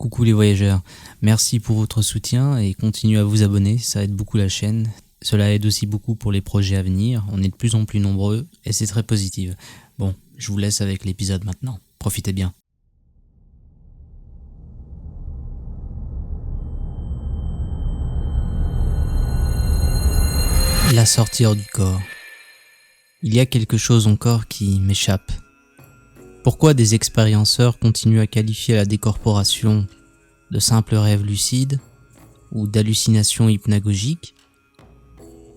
Coucou les voyageurs, merci pour votre soutien et continuez à vous abonner, ça aide beaucoup la chaîne. Cela aide aussi beaucoup pour les projets à venir, on est de plus en plus nombreux et c'est très positif. Bon, je vous laisse avec l'épisode maintenant, profitez bien. La sortie hors du corps. Il y a quelque chose encore qui m'échappe. Pourquoi des expérienceurs continuent à qualifier la décorporation de simple rêve lucide ou d'hallucination hypnagogique,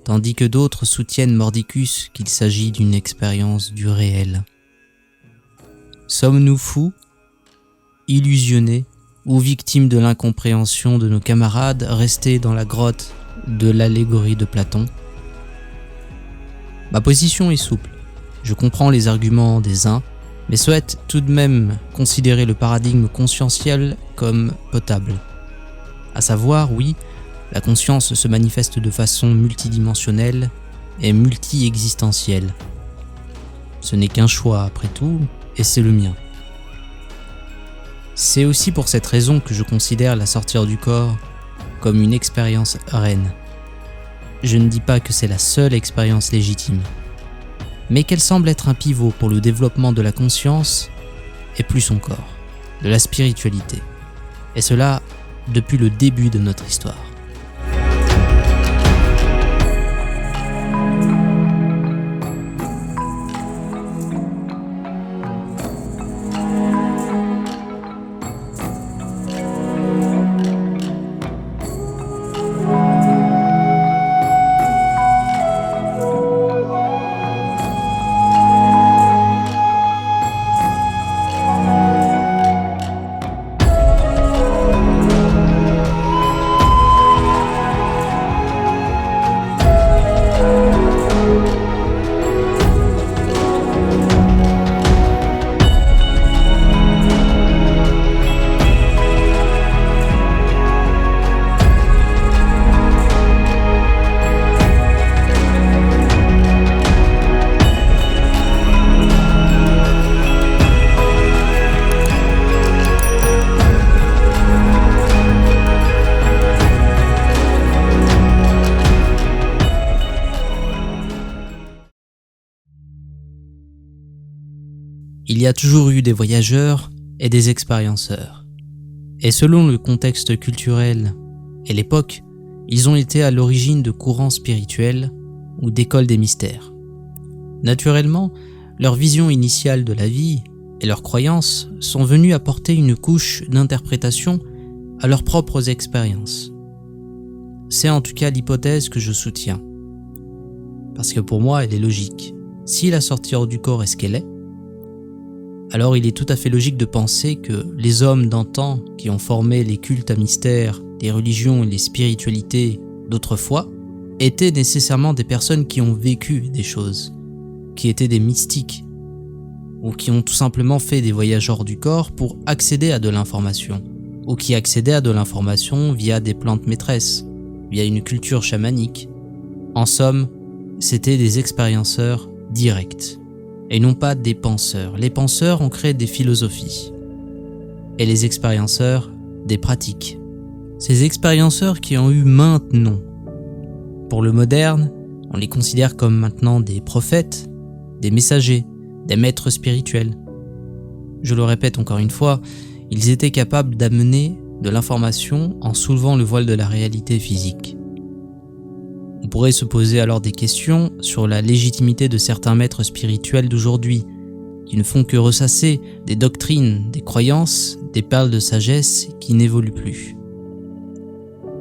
tandis que d'autres soutiennent mordicus qu'il s'agit d'une expérience du réel? Sommes-nous fous, illusionnés ou victimes de l'incompréhension de nos camarades restés dans la grotte de l'allégorie de Platon? Ma position est souple, je comprends les arguments des uns, mais souhaite tout de même considérer le paradigme conscientiel comme potable. À savoir, oui, la conscience se manifeste de façon multidimensionnelle et multi-existentielle. Ce n'est qu'un choix après tout, et c'est le mien. C'est aussi pour cette raison que je considère la sortie du corps comme une expérience reine. Je ne dis pas que c'est la seule expérience légitime, mais qu'elle semble être un pivot pour le développement de la conscience et plus encore, de la spiritualité. Et cela depuis le début de notre histoire. Il y a toujours eu des voyageurs et des expérienceurs. Et selon le contexte culturel et l'époque, ils ont été à l'origine de courants spirituels ou d'écoles des mystères. Naturellement, leur vision initiale de la vie et leurs croyances sont venues apporter une couche d'interprétation à leurs propres expériences. C'est en tout cas l'hypothèse que je soutiens. Parce que pour moi, elle est logique. Si la sortie hors du corps est ce qu'elle est, alors il est tout à fait logique de penser que les hommes d'antan qui ont formé les cultes à mystère, les religions et les spiritualités d'autrefois étaient nécessairement des personnes qui ont vécu des choses, qui étaient des mystiques, ou qui ont tout simplement fait des voyages hors du corps pour accéder à de l'information, ou qui accédaient à de l'information via des plantes maîtresses, via une culture chamanique. En somme, c'était des expérienceurs directs. Et non pas des penseurs. Les penseurs ont créé des philosophies. Et les expérienceurs, des pratiques. Ces expérienceurs qui ont eu maintes noms. Pour le moderne, on les considère comme maintenant des prophètes, des messagers, des maîtres spirituels. Je le répète encore une fois, ils étaient capables d'amener de l'information en soulevant le voile de la réalité physique. On pourrait se poser alors des questions sur la légitimité de certains maîtres spirituels d'aujourd'hui, qui ne font que ressasser des doctrines, des croyances, des perles de sagesse qui n'évoluent plus.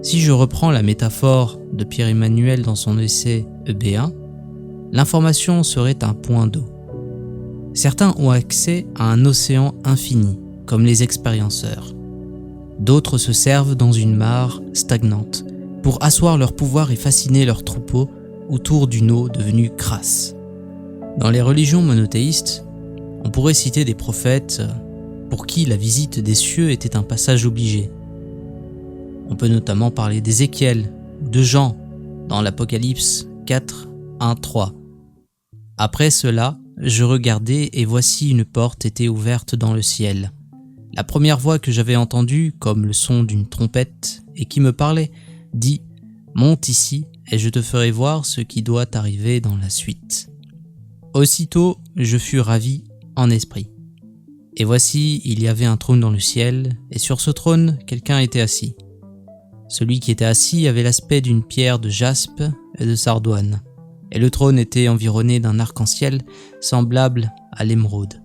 Si je reprends la métaphore de Pierre-Emmanuel dans son essai EB1, l'information serait un point d'eau. Certains ont accès à un océan infini, comme les expérienceurs. D'autres se servent dans une mare stagnante, pour asseoir leur pouvoir et fasciner leur troupeau autour d'une eau devenue crasse. Dans les religions monothéistes, on pourrait citer des prophètes pour qui la visite des cieux était un passage obligé. On peut notamment parler d'Ézéchiel ou de Jean dans l'Apocalypse 4, 1, 3. Après cela, je regardai et voici une porte était ouverte dans le ciel. La première voix que j'avais entendue, comme le son d'une trompette, et qui me parlait, dit « Monte ici, et je te ferai voir ce qui doit t'arriver dans la suite. » Aussitôt, je fus ravi en esprit. Et voici, il y avait un trône dans le ciel, et sur ce trône, quelqu'un était assis. Celui qui était assis avait l'aspect d'une pierre de jaspe et de sardoine, et le trône était environné d'un arc-en-ciel semblable à l'émeraude.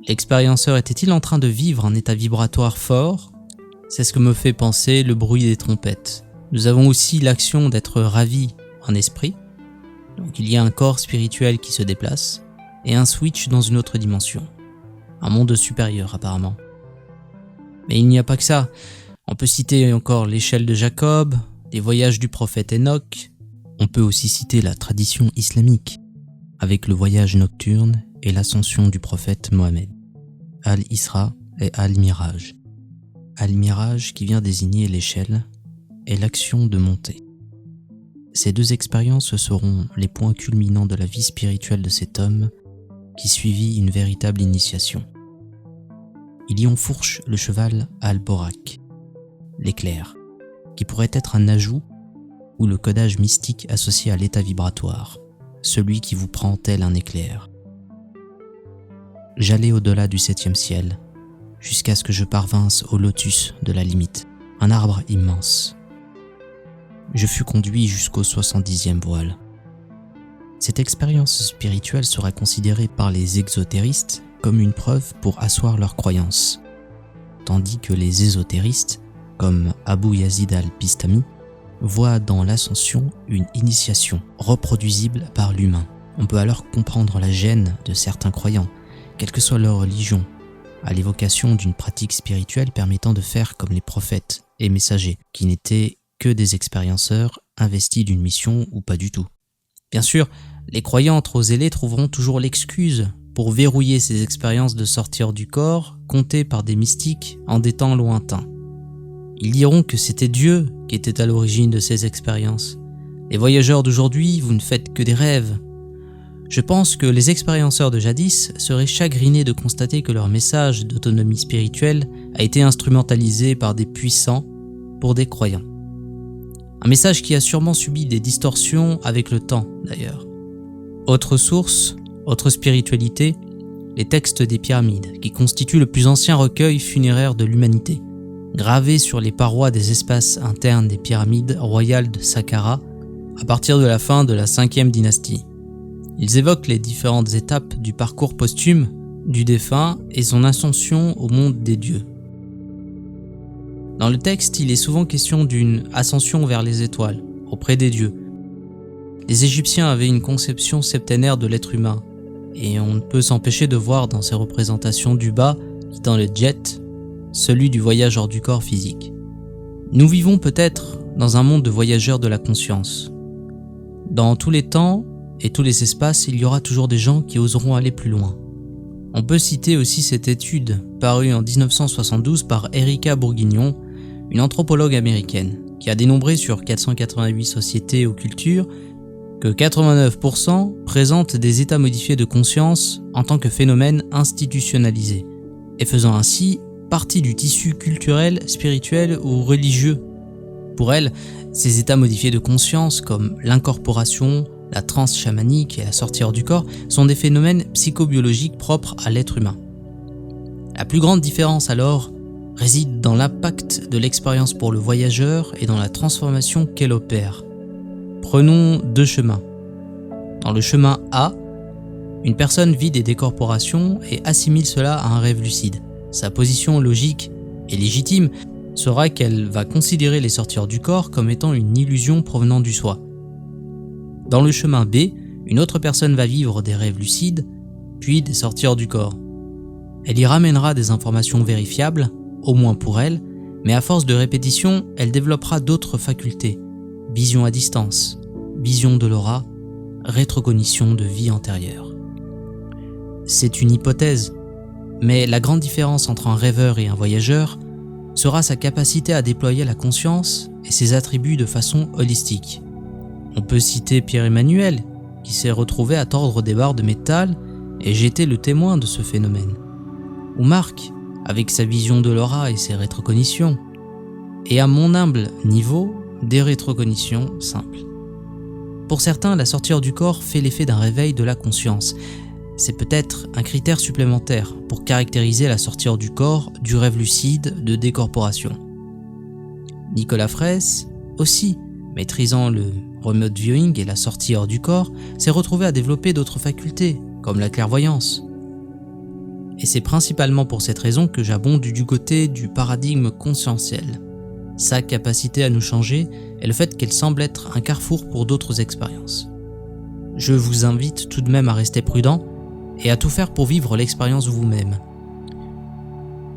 L'expérienceur était-il en train de vivre un état vibratoire fort ? C'est ce que me fait penser le bruit des trompettes. Nous avons aussi l'action d'être ravis en esprit, donc il y a un corps spirituel qui se déplace, et un switch dans une autre dimension, un monde supérieur apparemment. Mais il n'y a pas que ça, on peut citer encore l'échelle de Jacob, les voyages du prophète Enoch, on peut aussi citer la tradition islamique, avec le voyage nocturne et l'ascension du prophète Mohammed, Al-Isra et Al-Miraj. Al-Miraj qui vient désigner l'échelle et l'action de monter. Ces deux expériences seront les points culminants de la vie spirituelle de cet homme qui suivit une véritable initiation. Il y enfourche le cheval Al-Borak, l'éclair, qui pourrait être un ajout ou le codage mystique associé à l'état vibratoire, celui qui vous prend tel un éclair. J'allais au-delà du 7e ciel, jusqu'à ce que je parvinsse au lotus de la limite, un arbre immense. Je fus conduit jusqu'au 70e voile. Cette expérience spirituelle sera considérée par les exotéristes comme une preuve pour asseoir leurs croyances, tandis que les ésotéristes, comme Abu Yazid al-Bistami, voient dans l'ascension une initiation reproduisible par l'humain. On peut alors comprendre la gêne de certains croyants, quelle que soit leur religion, à l'évocation d'une pratique spirituelle permettant de faire comme les prophètes et messagers, qui n'étaient que des expérienceurs investis d'une mission ou pas du tout. Bien sûr, les croyants trop zélés trouveront toujours l'excuse pour verrouiller ces expériences de sortir du corps, comptées par des mystiques en des temps lointains. Ils diront que c'était Dieu qui était à l'origine de ces expériences. Les voyageurs d'aujourd'hui, vous ne faites que des rêves. Je pense que les expérienceurs de jadis seraient chagrinés de constater que leur message d'autonomie spirituelle a été instrumentalisé par des puissants pour des croyants. Un message qui a sûrement subi des distorsions avec le temps d'ailleurs. Autre source, autre spiritualité, les textes des pyramides, qui constituent le plus ancien recueil funéraire de l'humanité, gravés sur les parois des espaces internes des pyramides royales de Saqqara à partir de la fin de la 5e dynastie. Ils évoquent les différentes étapes du parcours posthume du défunt et son ascension au monde des dieux. Dans le texte, il est souvent question d'une ascension vers les étoiles, auprès des dieux. Les Égyptiens avaient une conception septénaire de l'être humain, et on ne peut s'empêcher de voir dans ces représentations du bas, quittant le jet, celui du voyage hors du corps physique. Nous vivons peut-être dans un monde de voyageurs de la conscience. Dans tous les temps et tous les espaces, il y aura toujours des gens qui oseront aller plus loin. On peut citer aussi cette étude parue en 1972 par Erika Bourguignon, une anthropologue américaine, qui a dénombré sur 488 sociétés ou cultures que 89% présentent des états modifiés de conscience en tant que phénomène institutionnalisé, et faisant ainsi partie du tissu culturel, spirituel ou religieux. Pour elle, ces états modifiés de conscience comme l'incorporation, la transe chamanique et la sortie hors du corps sont des phénomènes psychobiologiques propres à l'être humain. La plus grande différence alors réside dans l'impact de l'expérience pour le voyageur et dans la transformation qu'elle opère. Prenons deux chemins. Dans le chemin A, une personne vit des décorporations et assimile cela à un rêve lucide. Sa position logique et légitime sera qu'elle va considérer les sorties hors du corps comme étant une illusion provenant du soi. Dans le chemin B, une autre personne va vivre des rêves lucides, puis des sorties hors du corps. Elle y ramènera des informations vérifiables, au moins pour elle, mais à force de répétition, elle développera d'autres facultés. Vision à distance, vision de l'aura, rétrocognition de vie antérieure. C'est une hypothèse, mais la grande différence entre un rêveur et un voyageur sera sa capacité à déployer la conscience et ses attributs de façon holistique. On peut citer Pierre-Emmanuel, qui s'est retrouvé à tordre des barres de métal et j'étais le témoin de ce phénomène. ou Marc, avec sa vision de l'aura et ses rétrocognitions, et à mon humble niveau, des rétrocognitions simples. Pour certains, la sortie hors du corps fait l'effet d'un réveil de la conscience. C'est peut-être un critère supplémentaire pour caractériser la sortie hors du corps du rêve lucide de décorporation. Nicolas Fraisse, aussi maîtrisant le remote viewing et la sortie hors du corps, s'est retrouvé à développer d'autres facultés, comme la clairvoyance. Et c'est principalement pour cette raison que j'abonde du côté du paradigme conscientiel. Sa capacité à nous changer et le fait qu'elle semble être un carrefour pour d'autres expériences. Je vous invite tout de même à rester prudent et à tout faire pour vivre l'expérience vous-même.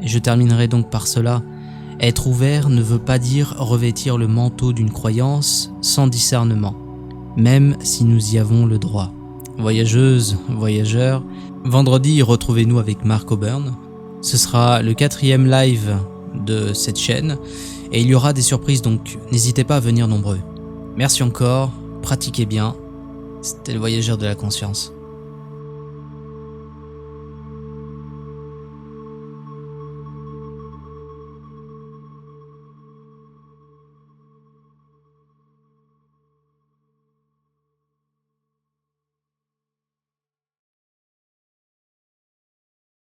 Et je terminerai donc par cela. Être ouvert ne veut pas dire revêtir le manteau d'une croyance sans discernement, même si nous y avons le droit. Voyageuses, voyageurs, vendredi, retrouvez-nous avec Mark Auburn. Ce sera le 4e live de cette chaîne et il y aura des surprises, donc n'hésitez pas à venir nombreux. Merci encore, pratiquez bien, c'était le voyageur de la conscience.